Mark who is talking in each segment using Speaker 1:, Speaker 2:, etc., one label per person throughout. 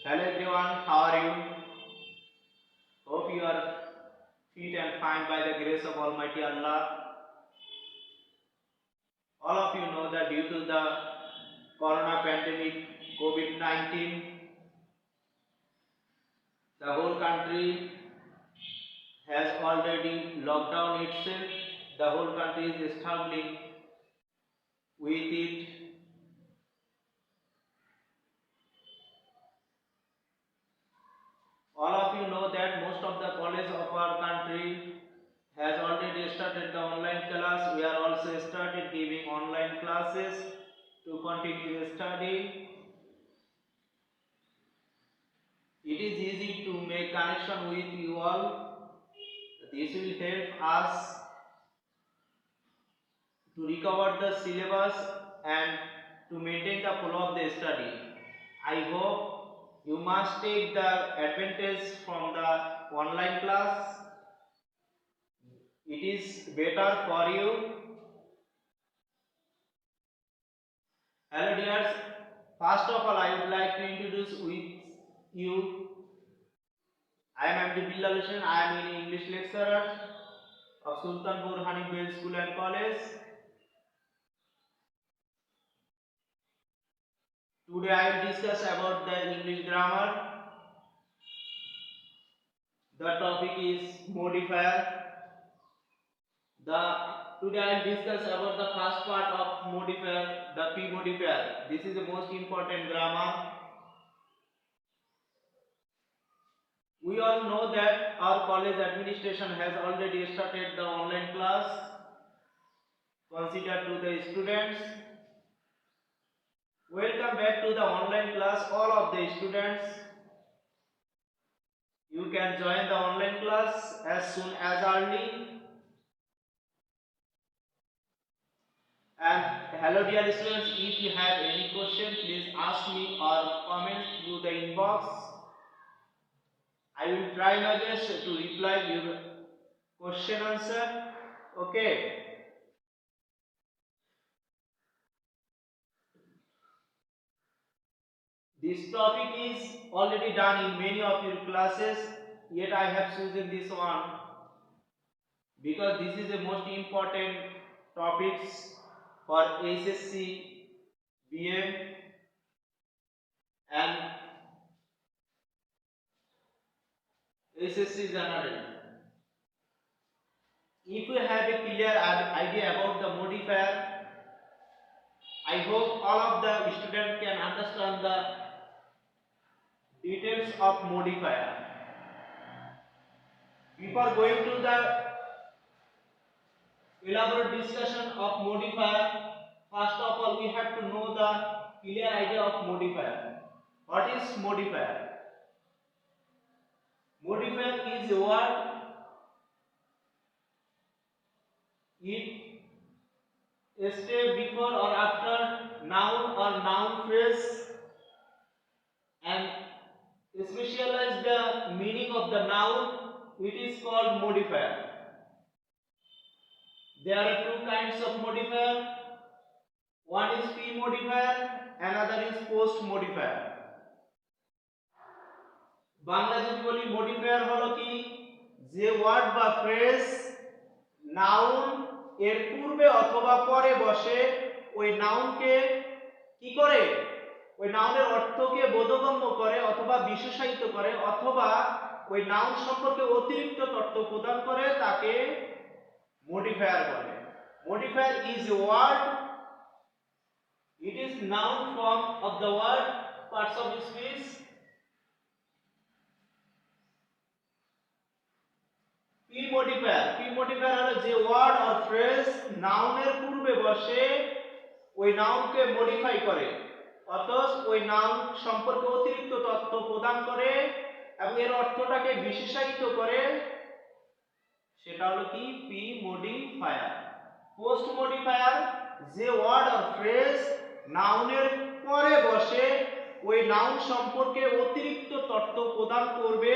Speaker 1: Hello everyone, how are you? Hope you are fit and fine by the grace of Almighty Allah. All of you know that due to the corona pandemic COVID-19, the whole country has already locked down itself. The whole country is struggling with it. All of you know that most of the colleges of our country has already started the online class. We are also started giving online classes to continue the study. It is easy to make connection with you all. This will help us to recover the syllabus and to maintain the flow of the study. I hope you must take the advantage from the online class. It is better for you. Hello dears, first of all I would like to introduce with you. I am MD Bilal Hussain. I am an English lecturer of Sultanpur Hanifbel School and College. Today I will discuss about the English grammar. The topic is modifier. Today I will discuss about the first part of modifier, the P modifier. This is the most important grammar. We all know that our college administration has already started the online class considered to the students. Welcome back to the online class, all of the students. You can join the online class as soon as early. And hello dear students, if you have any question, please ask me or comment through the inbox. I will try my best to reply your question answer. Okay. This topic is already done in many of your classes, yet I have chosen this one because this is the most important topics for SSC, BM and SSC General. If you have a clear idea about the modifier, I hope all of the students can understand the details of modifier. Before going to the elaborate discussion of modifier, first of all we have to know the clear idea of modifier. What is modifier? Modifier is a word. It stays before or after noun or noun phrase and specialize the meaning of the noun. It is called modifier. There are two kinds of modifier. One is pre modifier, another is post modifier. Bangla যদি বলি modifier হলো কি, যে word বা phrase noun এর পূর্বে অথবা পরে বসে ওই নাউনকে কি করে, ওই নাউনের অর্থকে বোধগম্য করে অথবা বিশেষায়িত করে অথবা ওই নাউন সম্পর্কে অতিরিক্ত তথ্য প্রদান করে তাকে modifier বলে. Modifier is a word. It is noun form of the word parts of speech. P modifier হলো যে ওয়ার্ড অর ফ্রেজ নাউনের পূর্বে বসে ওই নাউনকে মডিফাই করে অথবা ওই নাউন সম্পর্কে অতিরিক্ত তথ্য প্রদান করে এবং এর অর্থটাকে বিশেষায়িত করে, সেটা হলো কি পি মডিফায়ার। পোস্ট মডিফায়ার যে ওয়ার্ড অর ফ্রেজ নাউনের পরে বসে ওই নাউন সম্পর্কে অতিরিক্ত তথ্য প্রদান করবে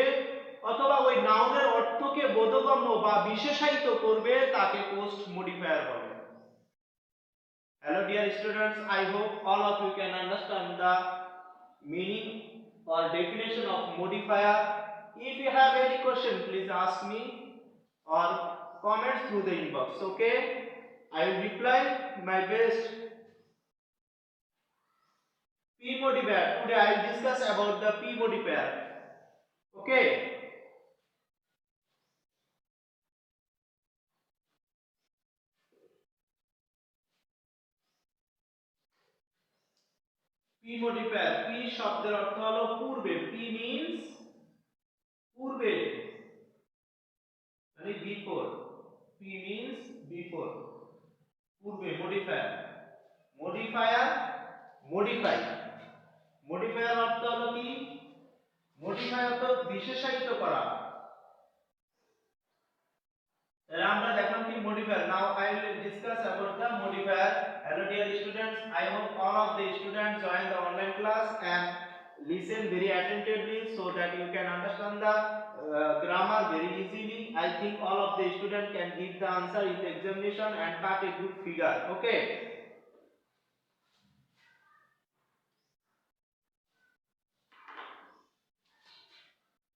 Speaker 1: অথবা ওই নাউনের অর্থকে বোধগম্য বা বিশেষায়িত করবে তাকে পোস্ট মডিফায়ার বলে। Hello dear students, I hope all of you can understand the meaning or definition of modifier. If you have any question, please ask me or comment through the inbox. Okay, I will reply my best. P modifier. Today I will discuss about the P modifier. Okay. P modifier. P শব্দের অর্থ হলো পূর্বে। P means পূর্বে, মানে before. P means before. পূর্বে modifier. Modifier, modify. Modifier অর্থ হলো কি? Modify অর্থ বিশেষায়িত করা। তাহলে আমরা দেখলাম কি modifier. Now I will discuss about the modifier. Hello dear students, I hope all of the students join the online class and listen very attentively so that you can understand the grammar very easily. I think all of the students can give the answer in the examination and cut a good figure. Okay.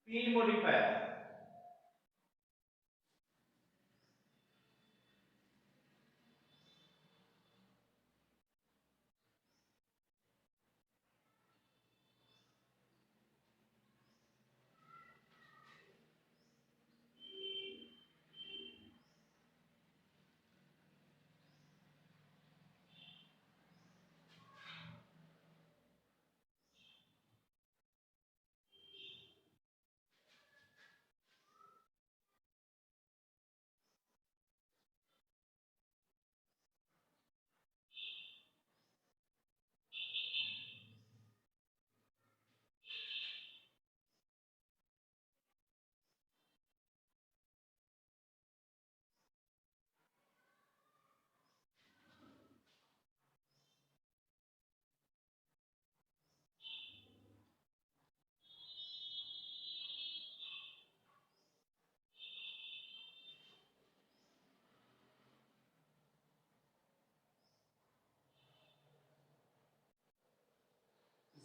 Speaker 1: P modifier.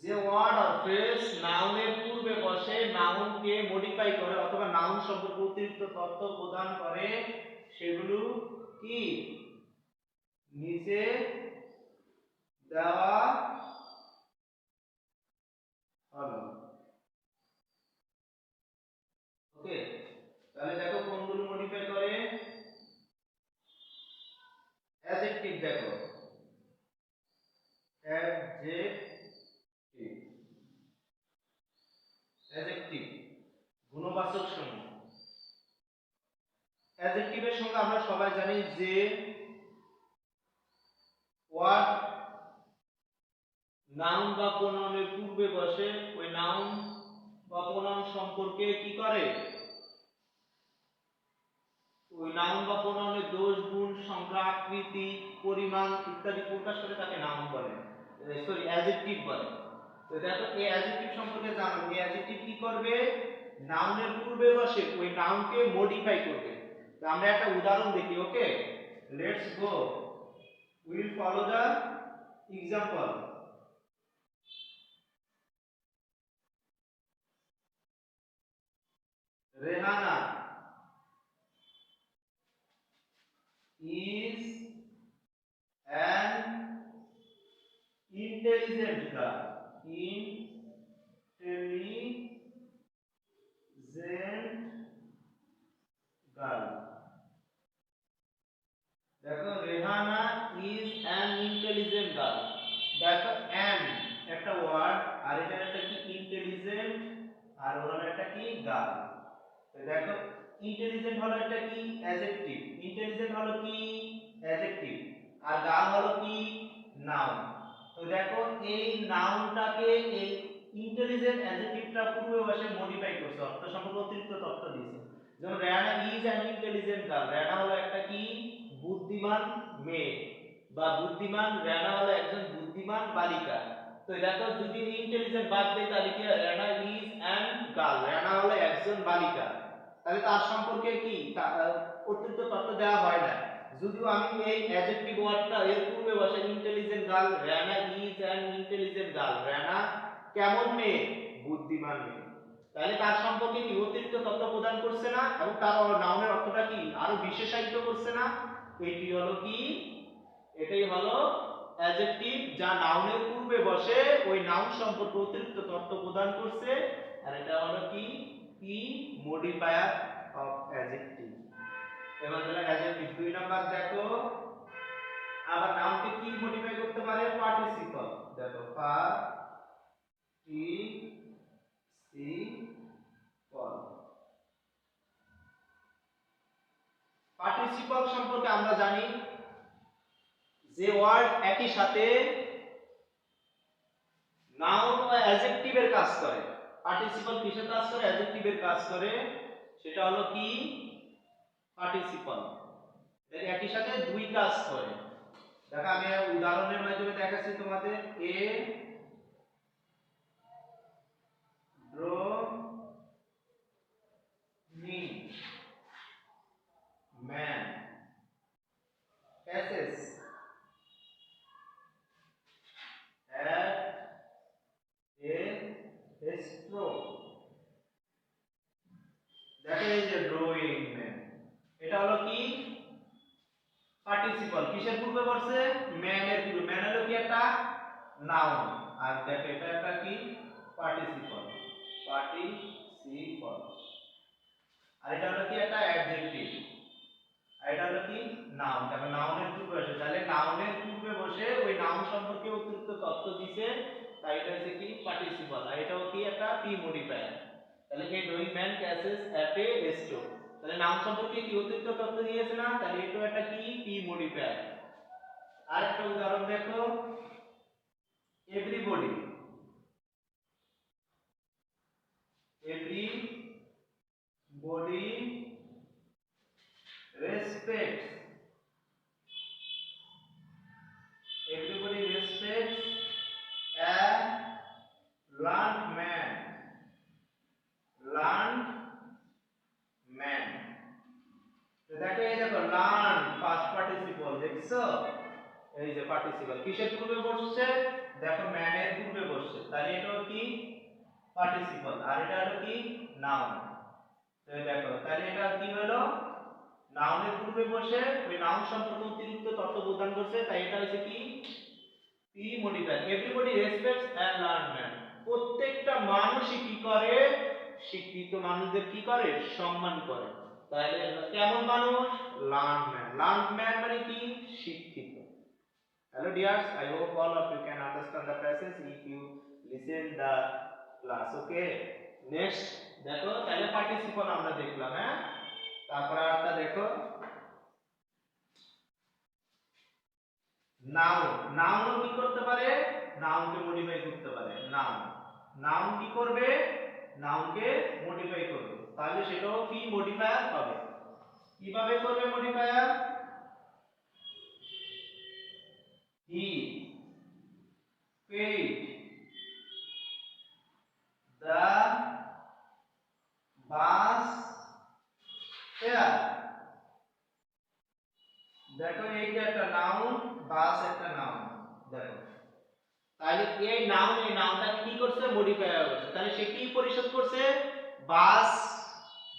Speaker 1: যে word or phrase নাউনের পূর্বে বসে নাউনকে modify করে অথবা noun সম্পর্কে অতিরিক্ত তথ্য প্রদান করে সেগুলো কি নিচে দেওয়া হলো। ওকে, তাহলে দেখো কোনগুলো মডিফাই করে। অ্যাডজেক্টিভ দেখো, অ্যাডজেক্টিভ গুণবাচক সমূহ। অ্যাডজেক্টিভের সঙ্গে আমরা সবাই জানি যে ওয়ার্ড নাউন বা প্রোনাউনের পূর্বে বসে ওই নাউন বা প্রোনাউন সম্পর্কে কি করে, ওই নাউন বা প্রোনাউনের দোষ গুণ সংখ্যা আকৃতি পরিমাণ ইত্যাদি প্রকাশ করে তাকে নাউন বলে, সরি অ্যাডজেক্টিভ বলে। তো দেখো এই অ্যাডজেক্টিভ সম্পর্কে জানো, এই অ্যাডজেক্টিভ কি করবে, নাউনের পূর্বে বসে ওই নাউনকে মডিফাই করবে। তো আমরা একটা উদাহরণ দেখি। Okay, let's go, will follow the example. Rehana is an intelligent girl. Intelligent girl. দেখো Rehana is an intelligent girl। দেখো an একটা ওয়ার্ড আর এটা একটা কি ইন্টেলিজেন্ট আর ওর হলো একটা কি গার্ল। তো দেখো ইন্টেলিজেন্ট হলো একটা কি অ্যাডজেক্টিভ, ইন্টেলিজেন্ট হলো কি অ্যাডজেক্টিভ আর গার্ল হলো কি নাউন। তো দেখো এই নাউনটাকে এই ইন্টেলিজেন্ট অ্যাডজেক্টিভটা পূর্বে বসে মডিফাই করছে, অর্থ সম্পর্কে অতিরিক্ত তথ্য দিয়েছে। যেমন Rehana is an intelligent girl, Rehana হলো একটা কি বুদ্ধিমান মেয়ে বা বুদ্ধিমান, রেহানা হলো একজন বুদ্ধিমান বালিকা। তো দেখো যদি ইন্টেলিজেন্ট বাদ দেই তাহলে কি Rehana is an girl, Rehana হলো একজন বালিকা, তাহলে তার সম্পর্কে কি অতিরিক্ত তথ্য দেওয়া হয় না। যদিও আমি এই অ্যাডজেক্টিভ ওয়ার্ডটা এর পূর্বে বসে intelligent girl, Rehana is an intelligent girl, Rehana কেমন মেয়ে, বুদ্ধিমান মেয়ে। তাহলে তার সম্পর্কে কি অতিরিক্ত তথ্য প্রদান করছে না এবং তার নাউনের অর্থটা কি আরো বিশেষায়িত করছে না? এটি হলো কি, এটাই হলো অ্যাডজেক্টিভ যা নাউনের পূর্বে বসে ওই নাউন সম্পর্কে অতিরিক্ত তথ্য প্রদান করছে, আর এটা হলো কি পি মডিফায়ার অফ অ্যাডজেক্টিভ। এবার হলো অ্যাডজেক্টিভ 2 নাম্বার দেখো, আবার নাউনকে কি মডিফাই করতে পারে? পার্টিসিপল। দেখো পার্টিসিপল। পার্টিসিপল সম্পর্কে আমরা জানি যে ওয়ার্ড একই সাথে নাউন ও অ্যাডজেক্টিভের কাজ করে। পার্টিসিপল কিসের কাজ করে? অ্যাডজেক্টিভের কাজ করে। সেটা হলো কি পার্টিসিপল। একই সাথে দুই কাজ করে। দেখো আমি উদাহরণের মাধ্যমে দেখাচ্ছি তোমাদের। A dreamy man passes at a straw। দেখো এই যে ড্রয়িং ম্যান, এটা হলো কি পার্টিসিপল। কিসের পূর্বে বসে? ম্যানের পূর্বে। ম্যান হলো কি একটা নাউন, আর দেখো এটা একটা কি পার্টিসিপল। পার্টিসিপল। আর এটা হলো কি একটা অ্যাডজেক্টিভ, আর এটা হলো কি নাউন। দেখো নাউনের পূর্বে বসে, তাহলে নাউনের পূর্বে বসে ওই নাউন সম্পর্কে অতিরিক্ত তথ্য দিছে, তাই এটা হচ্ছে কি পার্টিসিপল। আর এটাও কি একটা পি মডিফায়ার। তাহলে এই doing man catches at a store, তাহলে নাউন সম্পর্কে কি অতিরিক্ত তথ্য দিয়েছে না? তাহলে এটাও একটা কি পি মডিফায়ার। আর একটা উদাহরণ দেখো, everybody. Everybody respects. Everybody respects a learned man. Learned man. তো দেখো এই দেখো learn past participle দেখছো? এই যে পার্টিসিপল কিসের পূর্বে বসছে? দেখো ম্যানের পূর্বে বসছে, তাহলে এটাও কি পার্টিসিপল, আর এটা হলো কি নাউন। তো দেখো তাহলে এটা কি হলো? নাউনের পূর্বে বসে ওই নাউন সম্পর্কে অতিরিক্ত তথ্য প্রদান করছে, তাই এটা হচ্ছে কি P modifier. Everybody respects and learn man. প্রত্যেকটা মানুষই কি করে? শিক্ষিত মানুষদের কি করে? সম্মান করে। তাহলে কেমন মানুষ? Learn man. লার্ন ম্যান মানে কি? শিক্ষিত। Hello dears, I hope all of you can understand the passage if you listen the class. Okay, next দেখো তাহলে পার্টিসিপল আমরা দেখলাম। হ্যাঁ, তারপর আরেকটা দেখো নাউন। নাউনও কি করতে পারে? নাউনকে মডিফাই করতে পারে। নাউন, নাউন কি করবে? নাউনকে মডিফাই করবে, তাহলে সেটাও কি মডিফায়ার হবে। কিভাবে করবে modifier? He paid the bus fare। দেখো এইটা একটা নাউন, বাস একটা নাউন। দেখো তাহলে এই নাউন, এই নাউনটাকে কি করছে? মডিফাই করছে। তাহলে সে কি পরিশোধ করছে? বাস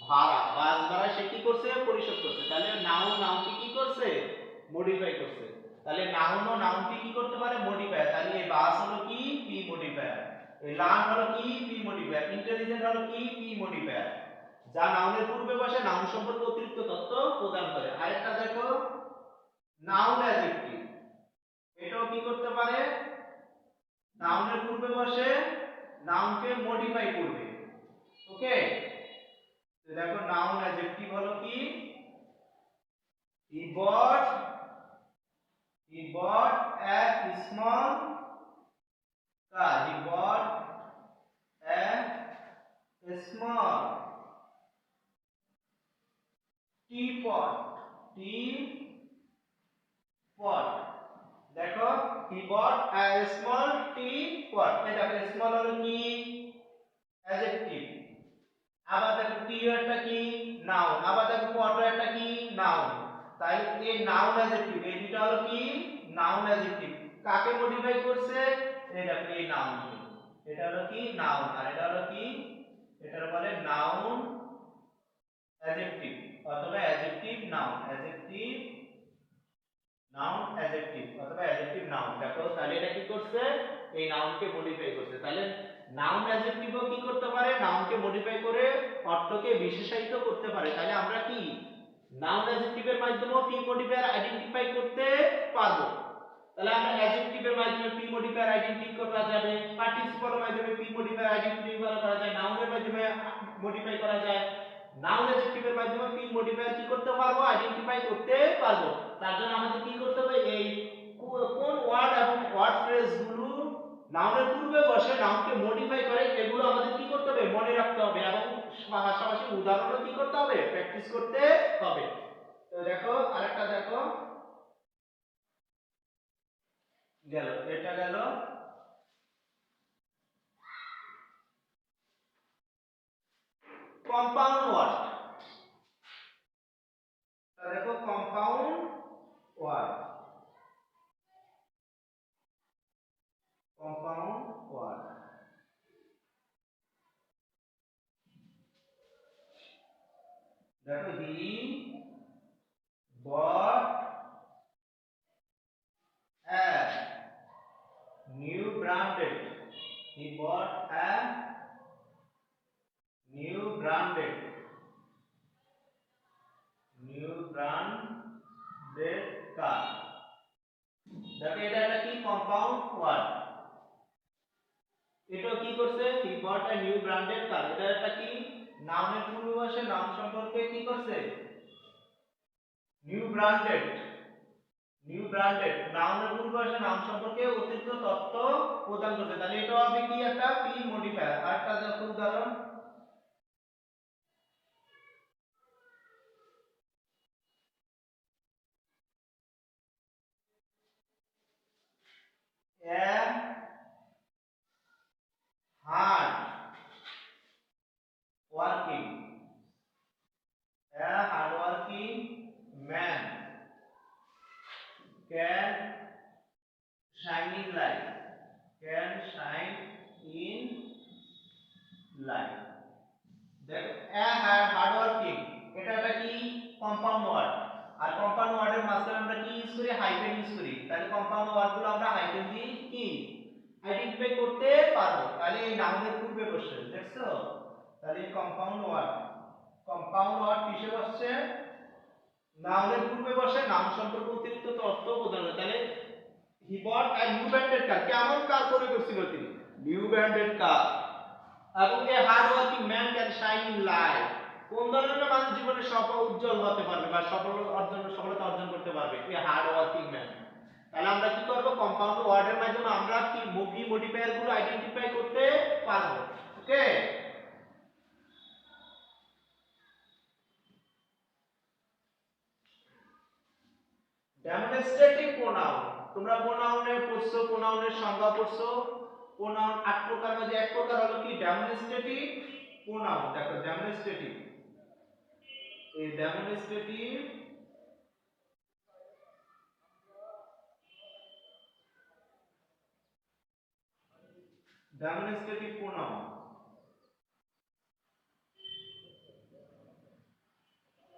Speaker 1: ভাড়া। বাস ভাড়া সে কি করছে? পরিশোধ করছে। তাহলে নাউন নাউনকে কি করছে? মডিফাই করছে। তাহলে নাউন ও নাউনকে কি করতে পারে? মডিফায়ার। তাহলে এই বাস হলো কি পি মডিফায়ার, এই লার্ন হলো কি পি মডিফায়ার, ইন্টেলিজেন্ট হলো কি পি মডিফায়ার, যা নাউনের পূর্বে বসে নাউন সম্পর্কে অতিরিক্ত তথ্য প্রদান করে। আরেকটা দেখো নাউন অ্যাডজেক্টিভ, এটাও কি করতে পারে? নাউনের পূর্বে বসে নাউনকে মডিফাই করবে। ওকে, তো দেখো নাউন অ্যাডজেক্টিভ হলো কি he bought a small car। he bought a small teapot। teapot। দেখো he bought a small teapot। এই দেখো স্মল হলো কি অ্যাডজেক্টিভ। আবার দেখো টি একটা কি নাউন, আবার দেখো পট একটা কি নাউন। তাই এই নাউন অ্যাডজেক্টিভ, এই দুটো হলো কি নাউন অ্যাডজেক্টিভ। কাকে মডিফাই করছে? এই দেখো এই নাউনকে। এটা হলো কি নাউন, আর এটা হলো কি, এটার বলে নাউন অ্যাডজেক্টিভ অথবা adjective noun, adjective noun adjective অথবা অ্যাডজেক্টিভ নাউন। দেখো তাহলে এটা কি করছে, এই নাউনকে মডিফাই করছে। তাহলে নাউন অ্যাডজেক্টিভও কি করতে পারে, নাউনকে মডিফাই করে অর্থকে বিশেষায়িত করতে পারে। তাহলে আমরা কি নাউন অ্যাডজেক্টিভের মাধ্যমেও পি মডিফায়ার আইডেন্টিফাই করতে পারবো। তাহলে আমরা অ্যাডজেক্টিভের মাধ্যমে পি মডিফায়ার আইডেন্টিফাই করা যাবে, পার্টিসিপলের মাধ্যমে পি মডিফায়ার আইডেন্টিফাই করা যায়, নাউনের মাধ্যমে মডিফাই করা যায়। নাউন অ্যাডজেক্টিভের মাধ্যমে পি মডিফায়ার কি করতে পারবো, আইডেন্টিফাই করতে পারবো। তার জন্য আমাদের কি করতে হবে, এই কোন ওয়ার্ড এবং ওয়ার্ড ফ্রেজ গুলো নাউনের পূর্বে বসে নাউনকে মডিফাই করে, এগুলো আমাদের কি করতে হবে, মনে রাখতে হবে এবং পাশাপাশি উদাহরণও কি করতে হবে, প্র্যাকটিস করতে হবে। তো দেখো আরেকটা দেখো, গেল এটা গেল কম্পাউন্ড ওয়ার্ড। দেখো কম্পাউন্ড ওয়ার্ড, কম্পাউন্ড ওয়ার্ড দেখো হি bought a new branded, he bought a new branded car। দেখো এটা একটা কি কম্পাউন্ড ওয়ার্ড, এটা কি করছে, he bought a new branded car, এটা একটা কি নাউনের পূর্বে বসে নাউন সম্পর্কে কি করছে, নিউ ব্র্যান্ডেড, নিউ ব্র্যান্ডেড নাউনের পূর্বে বসে নাউন সম্পর্কে অতিরিক্ত তথ্য প্রদান করছে। তাহলে এটা হবে কি একটা পি মডিফায়ার। আরেকটা দেখো উদাহরণ, a hard working, a hard working man can shine in light, can shine in light। দেখো a hard working, এটা একটা কি কম্পাউন্ড ওয়ার্ড, আর কম্পাউন্ড ওয়ার্ডের মাঝখানে আমরা কি ইউজ করি, হাইফেন ইউজ করি। তাহলে কম্পাউন্ড ওয়ার্ডগুলো আমরা হাইফেন দিয়ে কি আইডেন্টিফাই করতে পারবো। তাহলে এই নাউনের পূর্বে বসে, দেখছো, তাহলে কম্পাউন্ড ওয়ার্ড, কম্পাউন্ড ওয়ার্ড কিসে বসছে, নাউনের পূর্বে বসে নাউন সম্পর্কে অতিরিক্ত তথ্য প্রদান করে। তাহলে হি বট আ নিউ ব্র্যান্ডেড কার, কেমন কার করে করছিল তিনি, নিউ ব্র্যান্ডেড কার। এবং a hard working man can shine in life, কোন ধরনের মানুষ জীবনে সফল উজ্জ্বল হতে পারবে বা সফলতা অর্জন করতে পারবে, এ হার্ড ওয়ার্কিং ম্যান। তাহলে আমরা কি করব, কম্পাউন্ড ওয়ার্ডের মাধ্যমে আমরা কি মুভি মডিফায়ার গুলো আইডেন্টিফাই করতে পারবো। ওকে, ডেমনস্ট্রেটিভ প্রোনাউন, তোমরা প্রোনাউনের পড়ছো, প্রোনাউনের সংজ্ঞা পড়ছো। প্রোনাউন 8 প্রকার মধ্যে এক প্রকার হলো কি ডেমনস্ট্রেটিভ প্রোনাউন। দেখো ডেমনস্ট্রেটিভ, এই demonstrative demonstrative pronoun,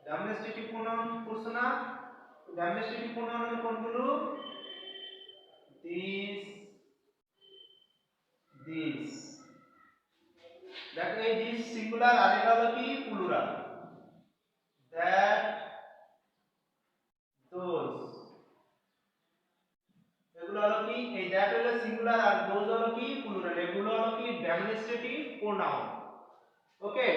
Speaker 1: demonstrative pronoun পড়ছো না, ডেমনস্ট্রেটিভ প্রোনাউন হলো কোনগুলো, দিস, দিস। দেখো এই দিস সিঙ্গুলার আর এটা হলো কি প্লুরাল, দ্যাট, দোজ। এগুলো হলো কি, এই দ্যাট হলো সিঙ্গুলার আর দোজ হলো কি প্লুরাল, এগুলো হলো কি ডেমনস্ট্রেটিভ প্রোনাউন। ওকে,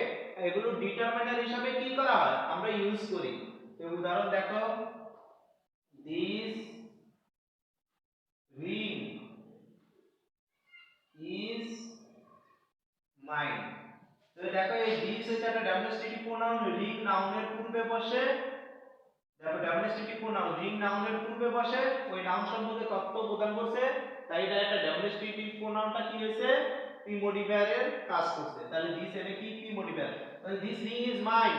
Speaker 1: এগুলো ডিটারমিনার হিসাবে কি করা হয়, আমরা ইউজ করি। তো উদাহরণ দেখো, দিস রিং ইজ মাইন। তো দেখো এই দিস হচ্ছে একটা ডেমনস্ট্রেটিভ প্রোনাউন, রিং নাউনের পূর্বে বসে, দেখো ডেমনস্ট্রেটিভ প্রোনাউন রিং নাউনের পূর্বে বসে ওই নাউন সম্পর্কে তথ্য প্রদান করছে। তাই এটা একটা ডেমনস্ট্রেটিভ প্রোনাউনটা কি হয়েছে, পি মডিফায়ারের কাজ করছে। তাহলে দিস এনে কি পি মডিফায়ার। তাহলে দিস রিং ইজ মাইন,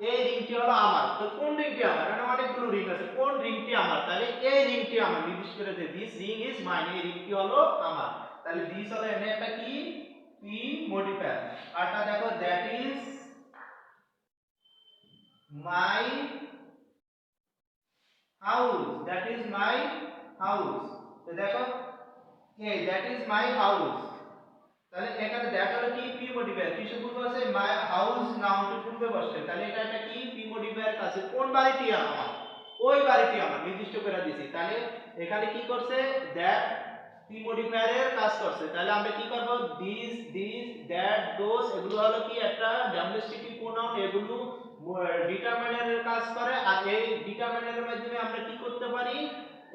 Speaker 1: এই রিংটি হলো আমার। তো কোন রিংটি আমার, এখানে অনেকগুলো রিং আছে, কোন রিংটি আমার, তাহলে এই রিংটি আমার, নির্দিষ্ট করে যে দিস রিং ইজ মাইন, এই রিংটি হলো আমার। তাহলে দিস হলো এনে একটা কি পি মডিফায়ার। আরটা দেখো that is my house, that is my house. তো দেখো এই দ্যাট ইজ মাই হাউস, তাহলে এখানে দ্যাট হলো কি পি মডিফায়ার, কিসে পূর্বে বসে মাই হাউস নাউনটি পূর্বে বসে, তাহলে এটা একটা কি পি মডিফায়ার কাছে কোন বাড়িটি আমার, ওই বাড়িটি আমার নির্দিষ্ট করে দিয়েছি। তাহলে এখানে কি করছে দ্যাট পি মডিফায়ারের কাজ করছে। তাহলে আমরা কি করব দিস দ্যাট দোস এগুলো হলো কি একটা ডেমনস্ট্রেটিভ প্রোনাউন, এগুলো ডিটারমিনারের কাজ করে। আর এই ডিটারমিনারের মাধ্যমে আমরা কি করতে পারি,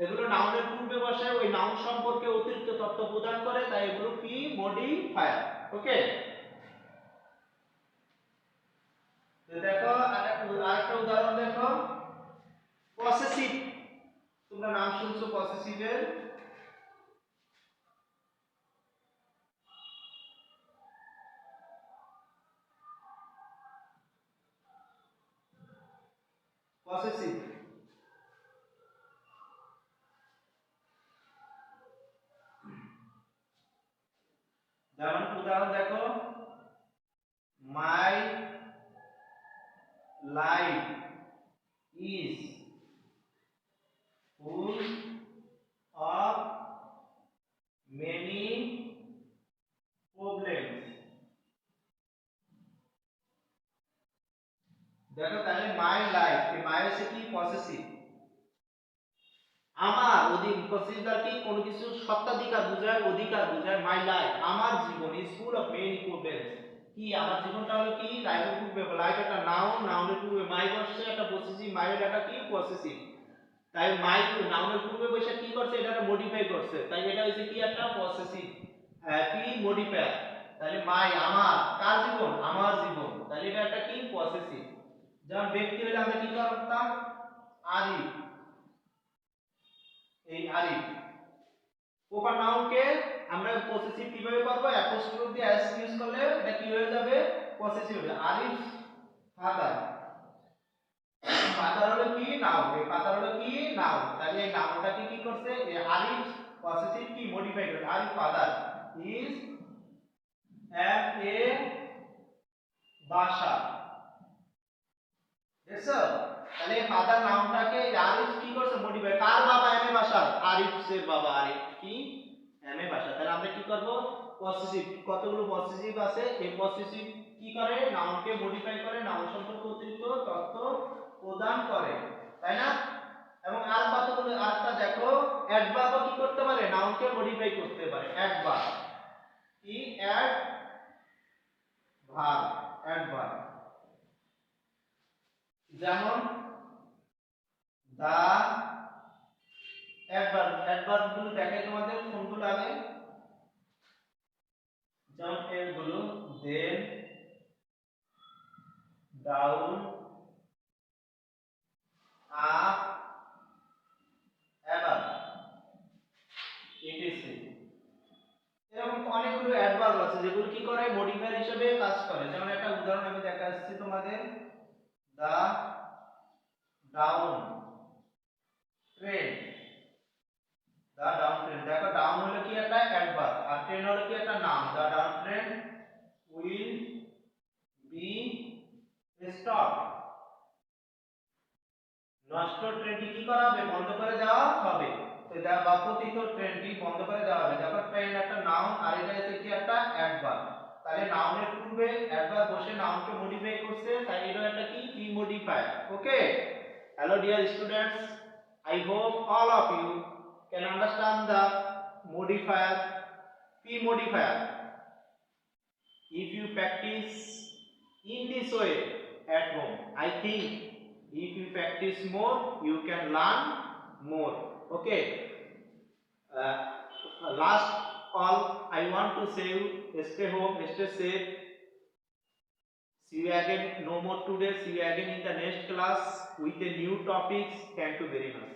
Speaker 1: এগুলো নাউনের পূর্বে বসে ওই নাউন সম্পর্কে অতিরিক্ত তথ্য প্রদান করে, তাই এগুলো পি মডিফায়ার। ওকে, তো দেখো আরেকটা উদাহরণ দেখো পসেসিভ, তোমরা নাম শুনছো পসেসিভের, পসেসিভ যেমন উদাহরণ দেখো my life is full of many problems. দেখো তাহলে মাই লাইফ, এই মাই হচ্ছে কি পসেসিভ, আমার অধিক পসেসিভ কি কোনো কিছু সত্ত্বাধিকার বোঝায়, অধিকার বোঝায়। মাই লাইফ আমার জীবন is full of many problems, কি আমার জীবনটা হলো কি লাইফের পূর্বে, লাইফ একটা নাউন, নাউনের পূর্বে মাই বসছে একটা পসেসিভ, মাই হলো একটা কি পসেসিভ, তাই মাই নাউনের পূর্বে বসে কি করছে এটা মডিফাই করছে, তাই এটা হচ্ছে কি একটা পসেসিভ কি মডিফায়ার। তাহলে মাই আমার, কার জীবন আমার জীবন, তাহলে এটা একটা কি পসেসিভ। যেমন ব্যক্তি হলে আমরা কি করতাম আরিফ, এই আরিফ প্রপার নাউনকে আমরা পসেসিভ কিভাবে করব, অ্যাপোস্ট্রোফ দিয়ে এস ইউজ করলে এটা কি হয়ে যাবে পসেসিভ হবে। আরিফ ফাদার, ফাদার হলো কি নাউন, এই ফাদার হলো কি নাউন, তাহলে এই নাউনটাকে কি করছে এই আরিফ পসেসিভ কি মডিফাই করছে, আরিফ ফাদার ইজ এট এ বাসা, দেখছো, তাহলে ফাদার নাউনটাকে আরিফ কি করছে মডিফাই, কার বাবা এম এ বাসার, আরিফের বাবা, আরিফ কি এম এ বাসা। তাহলে আমরা কি করব পসেসিভ, কতগুলো পসেসিভ আছে, এই পসেসিভ কি করে নাউনকে মডিফাই করে, নাউন সম্পর্কে অতিরিক্ত তথ্য প্রদান করে, তাই না। এবং আর কতগুলো, আরেকটা দেখো অ্যাডভার্ব কি করতে পারে নাউনকে মডিফাই করতে পারে, অ্যাডভার্ব কি অ্যাডভার্ব যেমন দা, অ্যাডভার্ব গুলো দেখাই তোমাদের কোনগুলো আগে, যেমন এগুলো দেন, ডাউন, আপ, এভার, ইটিসি, এরকম অনেকগুলো অ্যাডভার্ব আছে যেগুলো কি করে মডিফায়ার হিসেবে কাজ করে। যেমন একটা উদাহরণ আমি দেখাচ্ছি তোমাদের, the down train, the down train, দেখো ডাউন হলো কি একটা অ্যাডভার্ব আর ট্রেন হলো কি একটা noun, the down train will be stop, নষ্ট ট্রেনটি কি করা হবে বন্ধ করে দেওয়া হবে, তো যা বাপতিত ট্রেনটি বন্ধ করে দেওয়া হবে। দেখো ট্রেন একটা নাউন আর এটা হচ্ছে কি একটা অ্যাডভার্ব, তাহলে নাউনের পূর্বে অ্যাডভার্ব বসে নাউনকে মডিফাই করছে, তাই এটা একটা কি P modifier. Okay, hello dear students, I hope all of you can understand the modifier, p modifier. If you practice in this way at home, I think if you practice more you can learn more. Okay, uh, last all I want to say you stay home, stay safe, see you again, no more today, see you again in the next class with a new topics. Thank you very much.